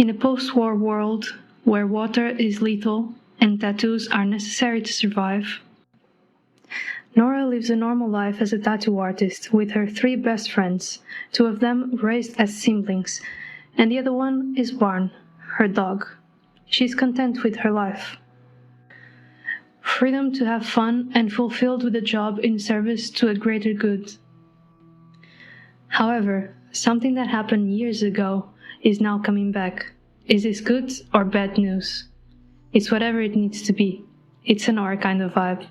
In a post-war world where water is lethal and tattoos are necessary to survive, Nora lives a normal life as a tattoo artist with her 3 best friends, 2 of them raised as siblings, and the other one is Barn, her dog. She's content with her life. Freedom to have fun and fulfilled with a job in service to a greater good. However, something that happened years ago is now coming back. Is this good or bad news? It's whatever it needs to be. It's an Nora kind of vibe.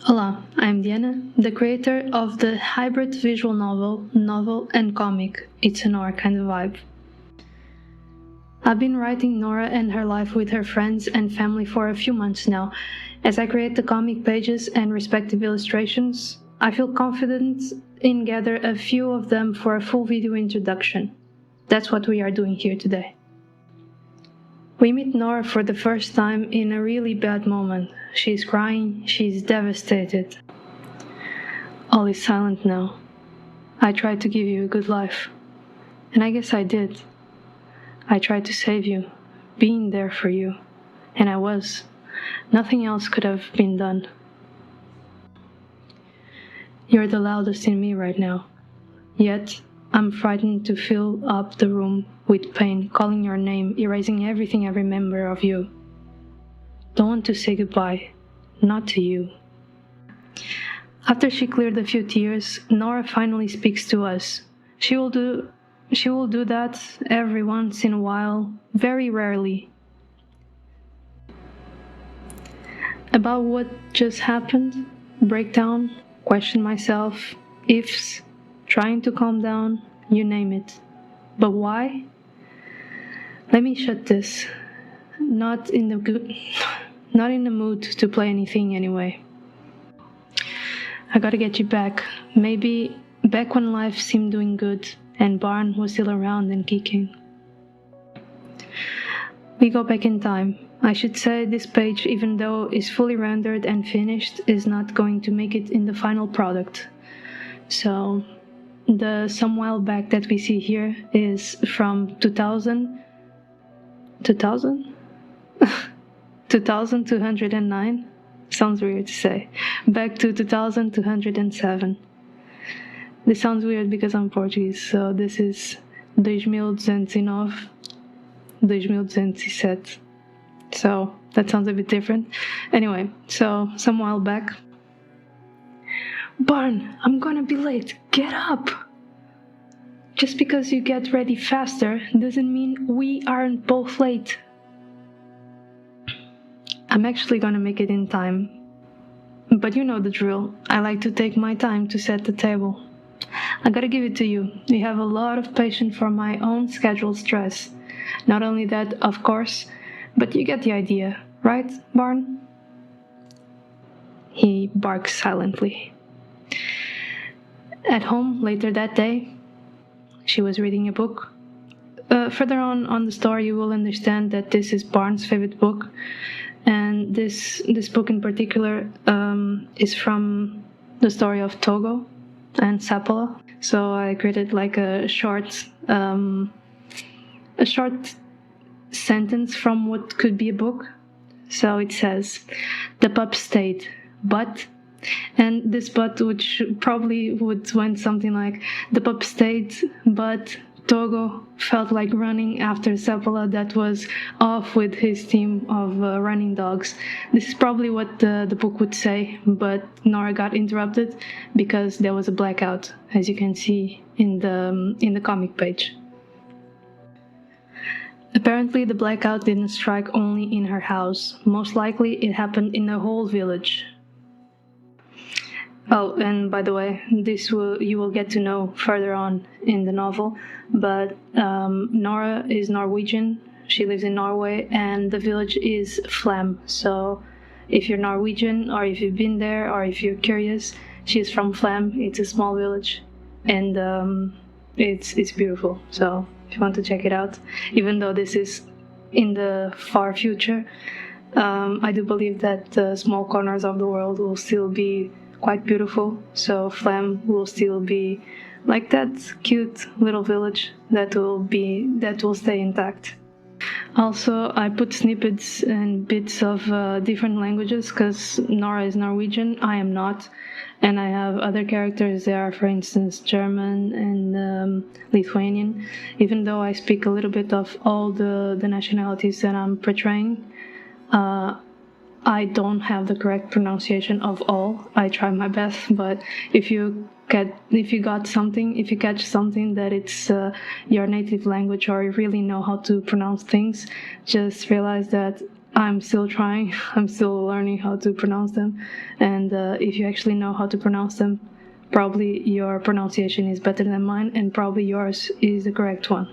Hola, I'm Diana, the creator of the hybrid visual novel and comic, It's a Nora kind of vibe. I've been writing Nora and her life with her friends and family for a few months now. As I create the comic pages and respective illustrations, I feel confident in gather a few of them for a full video introduction. That's what we are doing here today. We meet Nora for the first time in a really bad moment. She's crying, she's devastated. All is silent now. I tried to give you a good life. And I guess I did. I tried to save you, being there for you. And I was. Nothing else could have been done. You're the loudest in me right now. Yet, I'm frightened to fill up the room with pain, calling your name, erasing everything I remember of you. Don't want to say goodbye, not to you. After she cleared a few tears, Nora finally speaks to us. She will do that every once in a while, very rarely. About what just happened, breakdown, question myself, ifs, trying to calm down, you name it. But why? Let me shut this. Not in the mood to play anything anyway. I gotta get you back. Maybe back when life seemed doing good and Barn was still around and kicking. We go back in time. I should say this page, even though it's fully rendered and finished, is not going to make it in the final product. So the some while back that we see here is from 2209. Sounds weird to say. Back to 2207. This sounds weird because I'm Portuguese, so this is 2209, 2207. So that sounds a bit different. Anyway, so some while back. Barn, I'm gonna be late. Get up! Just because you get ready faster doesn't mean we aren't both late. I'm actually gonna make it in time. But you know the drill. I like to take my time to set the table. I gotta give it to you. You have a lot of patience for my own scheduled stress. Not only that, of course, but you get the idea, right, Barn? He barks silently. At home later that day, she was reading a book. Further on the story, you will understand that this is Barn's favorite book, and this book in particular is from the story of Togo and Sapola. So I created like a short sentence from what could be a book. So it says, "The pup stayed, but," and this "but" which probably would went something like, "The pup stayed, but Togo felt like running after Sapola that was off with his team of running dogs." This is probably what the book would say, but Nora got interrupted because there was a blackout, as you can see in the comic page. Apparently the blackout didn't strike only in her house. Most likely it happened in the whole village. Oh, and by the way, you will get to know further on in the novel, but Nora is Norwegian. She lives in Norway, and the village is Flam. So if you're Norwegian, or if you've been there, or if you're curious, she's from Flam. It's a small village, and it's beautiful. So if you want to check it out, even though this is in the far future, I do believe that the small corners of the world will still be quite beautiful, so Flam will still be like that cute little village that will stay intact. Also, I put snippets and bits of different languages because Nora is Norwegian, I am not, and I have other characters there, for instance, German and Lithuanian. Even though I speak a little bit of all the nationalities that I'm portraying, I don't have the correct pronunciation of all. I try my best, but if you catch something that it's your native language, or you really know how to pronounce things, just realize that I'm still trying. I'm still learning how to pronounce them, and if you actually know how to pronounce them, probably your pronunciation is better than mine, and probably yours is the correct one.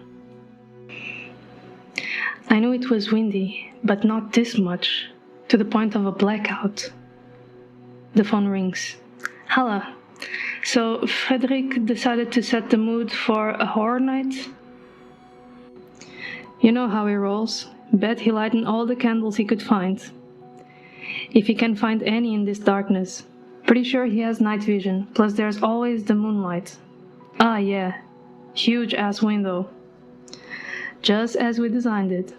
I knew it was windy, but not this much, to the point of a blackout. The phone rings. Hello. So Frederick decided to set the mood for a horror night? You know how he rolls. Bet he lightened all the candles he could find. If he can find any in this darkness. Pretty sure he has night vision, plus there's always the moonlight. Ah yeah, huge ass window. Just as we designed it.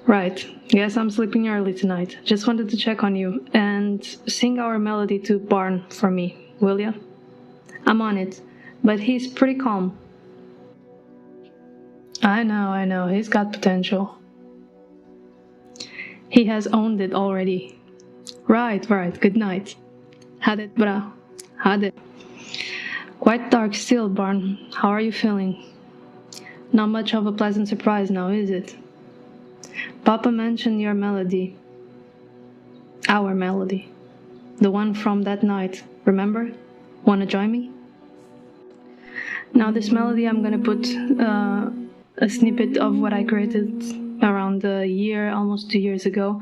Right, guess I'm sleeping early tonight. Just wanted to check on you and sing our melody to Barn for me, will ya? I'm on it, but he's pretty calm. I know, he's got potential. He has owned it already. Right, good night. Had it, bra. Had it. Quite dark still, Barn. How are you feeling? Not much of a pleasant surprise now, is it? Papa mentioned your melody. Our melody. The one from that night, remember? Wanna join me? Now this melody I'm gonna put a snippet of what I created around a year, almost 2 years ago,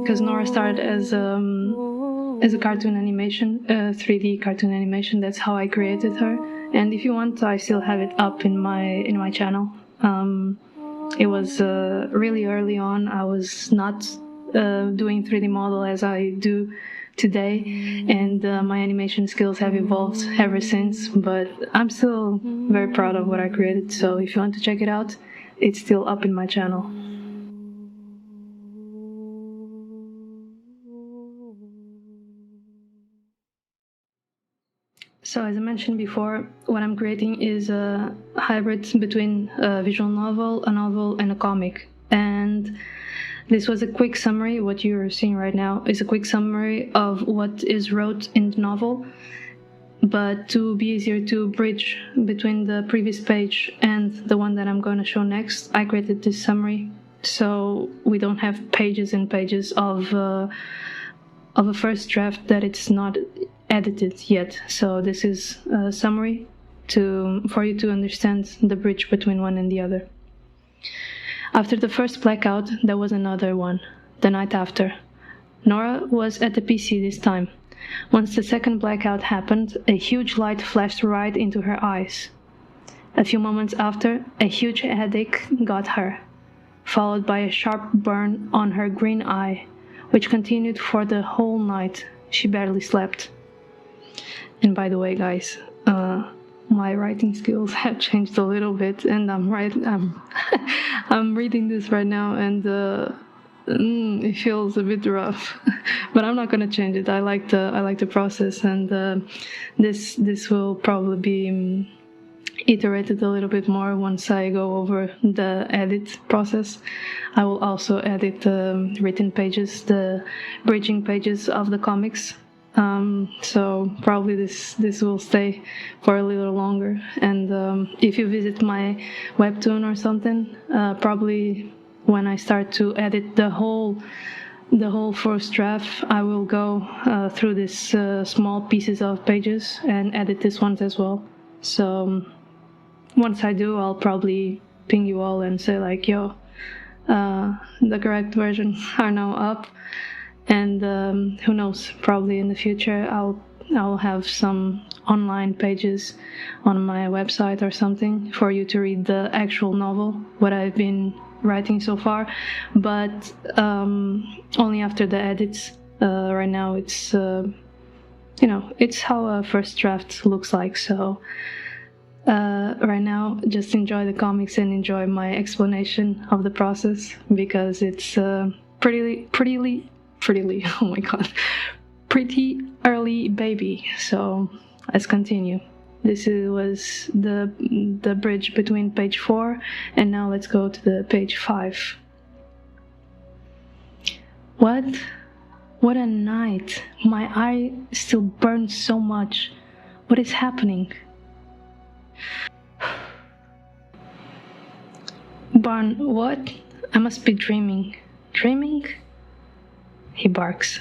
because Nora started as a cartoon animation, 3D cartoon animation. That's how I created her, and if you want, I still have it up in my channel. It was really early on. I was not doing 3D model as I do today, and my animation skills have evolved ever since, but I'm still very proud of what I created, so if you want to check it out, it's still up in my channel. So as I mentioned before, what I'm creating is a hybrid between a visual novel, and a comic. And this was a quick summary. What you're seeing right now is a quick summary of what is wrote in the novel. But to be easier to bridge between the previous page and the one that I'm going to show next, I created this summary. So we don't have pages and pages of a first draft that it's not edited yet. So this is a summary for you to understand the bridge between one and the other. After the first blackout, there was another one, the night after. Nora was at the PC this time. Once the second blackout happened, a huge light flashed right into her eyes. A few moments after, a huge headache got her, followed by a sharp burn on her green eye, which continued for the whole night. She barely slept. And by the way, guys, my writing skills have changed a little bit, and I'm reading this right now, and it feels a bit rough, but I'm not gonna change it. I like the process, and this will probably be iterated a little bit more once I go over the edit process. I will also edit the written pages, the bridging pages of the comics. So probably this will stay for a little longer, and if you visit my webtoon or something, probably when I start to edit the whole first draft, I will go through these small pieces of pages and edit these ones as well. So once I do, I'll probably ping you all and say like, yo, the correct versions are now up. And who knows, probably in the future I'll have some online pages on my website or something for you to read the actual novel, what I've been writing so far, but only after the edits. Right now it's you know, it's how a first draft looks like. So right now, just enjoy the comics and enjoy my explanation of the process, because it's prettily, oh my god, pretty early baby. So let's continue. Was the bridge between page 4, and now let's go to the page 5. What a night! My eye still burns so much. What is happening? Barn, what? I must be dreaming. Dreaming? He barks.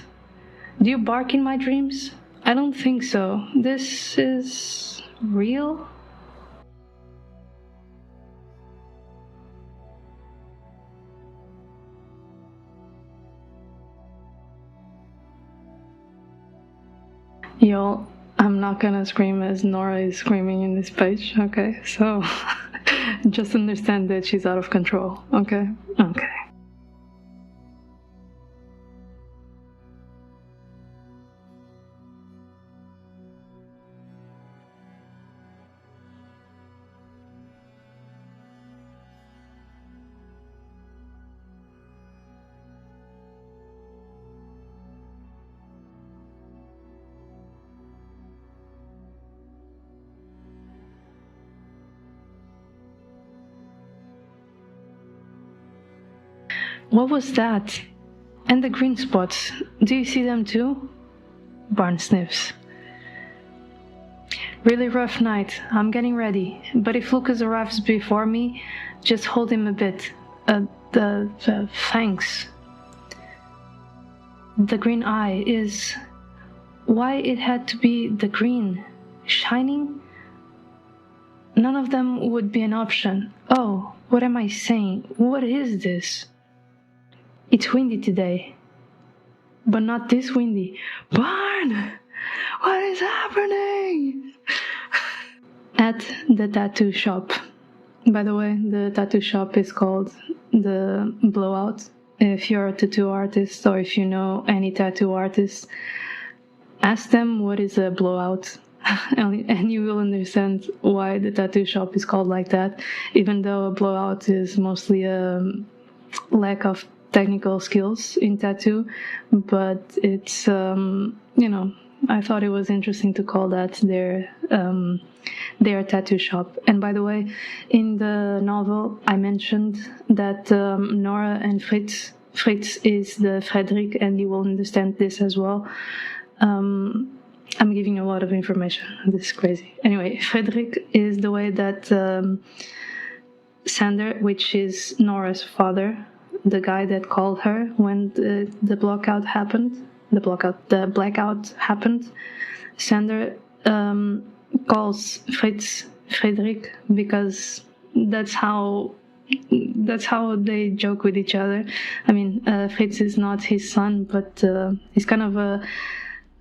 Do you bark in my dreams? I don't think so. This is real? Y'all, I'm not gonna scream as Nora is screaming in this page, okay? So just understand that she's out of control, okay? Okay. What was that? And the green spots, do you see them too? Barn sniffs. Really rough night, I'm getting ready, but if Lucas arrives before me, just hold him a bit. Thanks. The green eye is... Why it had to be the green? Shining? None of them would be an option. Oh, what am I saying? What is this? It's windy today. But not this windy. Barn! What is happening? At the tattoo shop. By the way, the tattoo shop is called the Blowout. If you're a tattoo artist, or if you know any tattoo artist, ask them what is a blowout. And you will understand why the tattoo shop is called like that, even though a blowout is mostly a lack of technical skills in tattoo. But it's you know, I thought it was interesting to call that their tattoo shop. And by the way, in the novel I mentioned that Nora and Fritz is the Frederick, and you will understand this as well. I'm giving you a lot of information. This is crazy. Anyway, Frederick is the way that Sander, which is Nora's father, the guy that called her when the blackout happened. The blackout happened. Sander calls Fritz Frederick because that's how they joke with each other. I mean, Fritz is not his son, but he's kind of a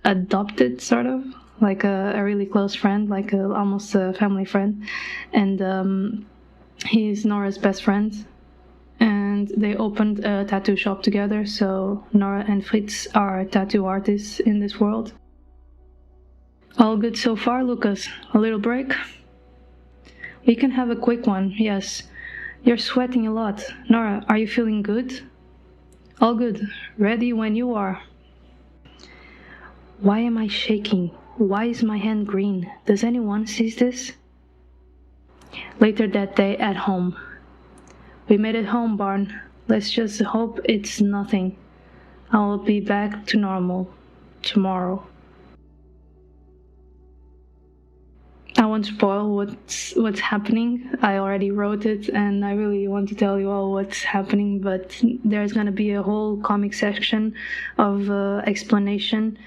adopted, sort of like a really close friend, like almost a family friend, and he's Nora's best friend. And they opened a tattoo shop together, so Nora and Fritz are tattoo artists in this world. All good so far, Lucas? A little break? We can have a quick one, yes. You're sweating a lot. Nora, are you feeling good? All good. Ready when you are. Why am I shaking? Why is my hand green? Does anyone see this? Later that day at home. We made it home, Barn. Let's just hope it's nothing. I'll be back to normal tomorrow. I won't spoil what's happening. I already wrote it, and I really want to tell you all what's happening, but there's gonna be a whole comic section of explanation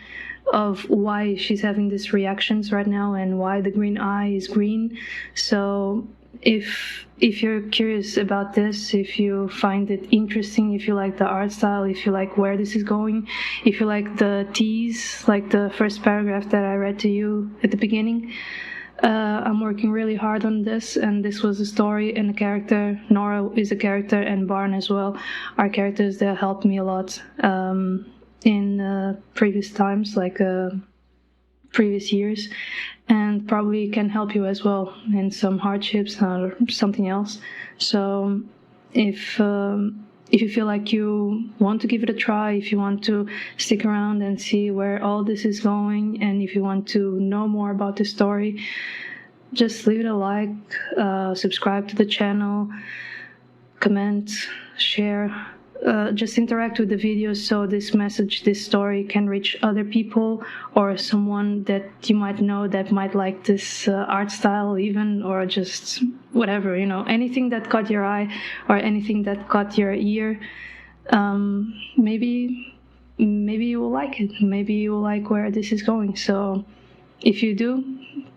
of why she's having these reactions right now and why the green eye is green. So if you're curious about this, if you find it interesting, if you like the art style, if you like where this is going, if you like the tease, like the first paragraph that I read to you at the beginning, I'm working really hard on this, and this was a story and a character. Nora is a character, and Barn as well are characters that helped me a lot in previous times, like previous years, and probably can help you as well in some hardships or something else. So if you feel like you want to give it a try, if you want to stick around and see where all this is going, and if you want to know more about the story, just leave it a like, subscribe to the channel, comment, share, just interact with the videos so this message, this story can reach other people or someone that you might know that might like this art style even, or just whatever, anything that caught your eye or anything that caught your ear. Maybe you will like it. Maybe you will like where this is going. So if you do,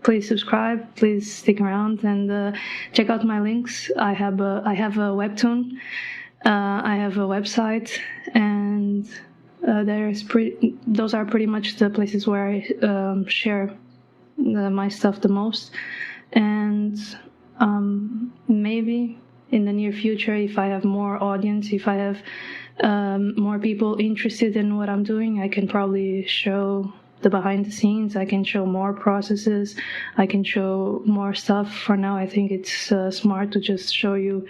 please subscribe, please stick around, and check out my links. I have a webtoon, I have a website, and those are pretty much the places where I share my stuff the most. And maybe in the near future, if I have more audience, if I have more people interested in what I'm doing, I can probably show the behind the scenes. I can show more processes, I can show more stuff. For now, I think it's smart to just show you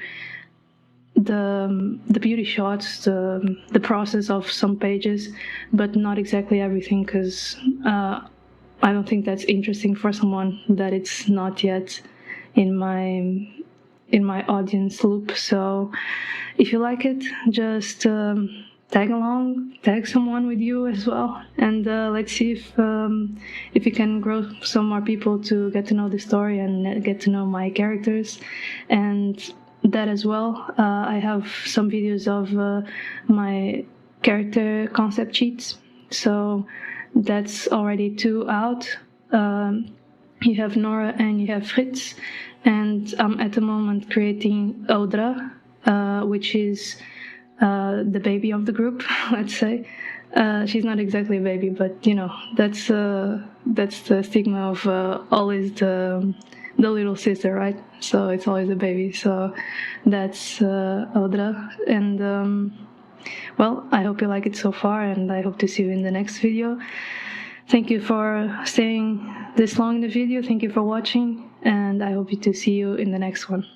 the beauty shots, the process of some pages, but not exactly everything, because I don't think that's interesting for someone that it's not yet in my audience loop. So if you like it, just tag along, tag someone with you as well, and let's see if you can grow some more people to get to know the story and get to know my characters. And that as well, I have some videos of my character concept sheets, so that's already 2 out. You have Nora and you have Fritz, and I'm at the moment creating Audra, which is the baby of the group, let's say. She's not exactly a baby, but that's the stigma of always the little sister, right? So it's always a baby. So that's Audra, and well, I hope you like it so far, and I hope to see you in the next video. Thank you for staying this long in the video. Thank you for watching, and I hope to see you in the next one.